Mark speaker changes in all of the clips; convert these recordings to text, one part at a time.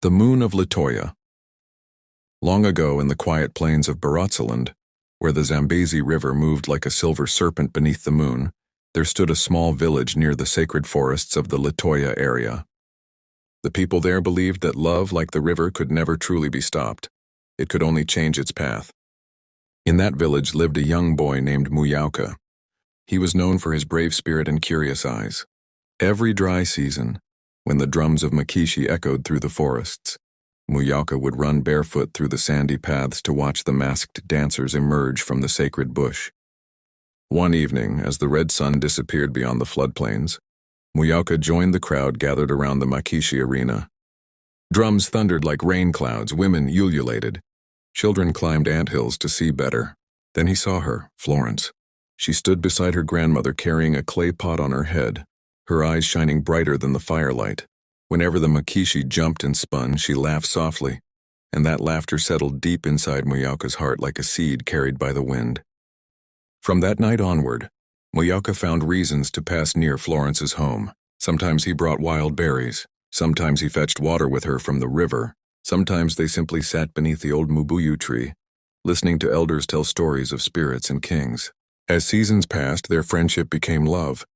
Speaker 1: The Moon of Litoya. Long ago in the quiet plains of Barotseland, where the Zambezi River moved like a silver serpent beneath the moon, there stood a small village near the sacred forests of the Litoya area. The people there believed that love, like the river, could never truly be stopped. It could only change its path. In that village lived a young boy named Muyauka. He was known for his brave spirit and curious eyes. Every dry season, when the drums of Makishi echoed through the forests, Muyauka would run barefoot through the sandy paths to watch the masked dancers emerge from the sacred bush. One evening, as the red sun disappeared beyond the floodplains, Muyauka joined the crowd gathered around the Makishi arena. Drums thundered like rain clouds, women ululated. Children climbed anthills to see better. Then he saw her, Florence. She stood beside her grandmother carrying a clay pot on her head, her eyes shining brighter than the firelight. Whenever the Makishi jumped and spun, she laughed softly, and that laughter settled deep inside Muyauka's heart like a seed carried by the wind. From that night onward, Muyauka found reasons to pass near Florence's home. Sometimes he brought wild berries, sometimes he fetched water with her from the river, sometimes they simply sat beneath the old mubuyu tree, listening to elders tell stories of spirits and kings. As seasons passed, their friendship became love.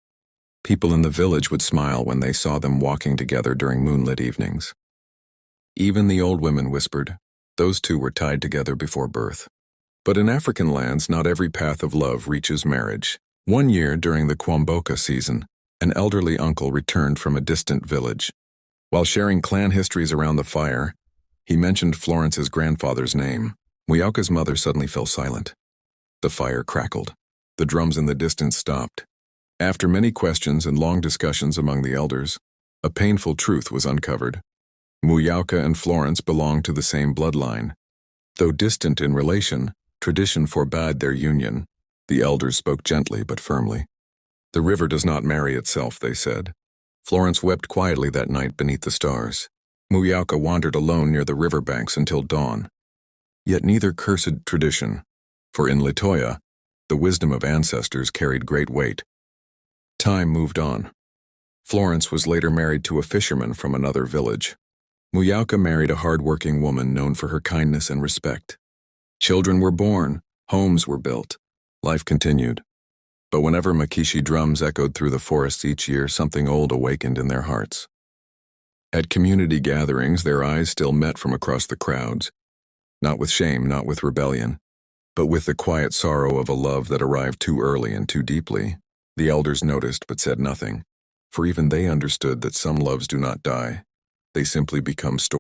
Speaker 1: People in the village would smile when they saw them walking together during moonlit evenings. Even the old women whispered, those two were tied together before birth. But in African lands, not every path of love reaches marriage. One year during the Kwamboka season, an elderly uncle returned from a distant village. While sharing clan histories around the fire, he mentioned Florence's grandfather's name. Muyauka's mother suddenly fell silent. The fire crackled. The drums in the distance stopped. After many questions and long discussions among the elders, a painful truth was uncovered. Muyauka and Florence belonged to the same bloodline. Though distant in relation, tradition forbade their union. The elders spoke gently but firmly. The river does not marry itself, they said. Florence wept quietly that night beneath the stars. Muyauka wandered alone near the riverbanks until dawn. Yet neither cursed tradition, for in Litoya, the wisdom of ancestors carried great weight. Time moved on. Florence was later married to a fisherman from another village. Muyauka married a hard-working woman known for her kindness and respect. Children were born, homes were built, life continued. But whenever Makishi drums echoed through the forests each year, something old awakened in their hearts. At community gatherings, their eyes still met from across the crowds, not with shame, not with rebellion, but with the quiet sorrow of a love that arrived too early and too deeply. The elders noticed but said nothing, for even they understood that some loves do not die. They simply become stories.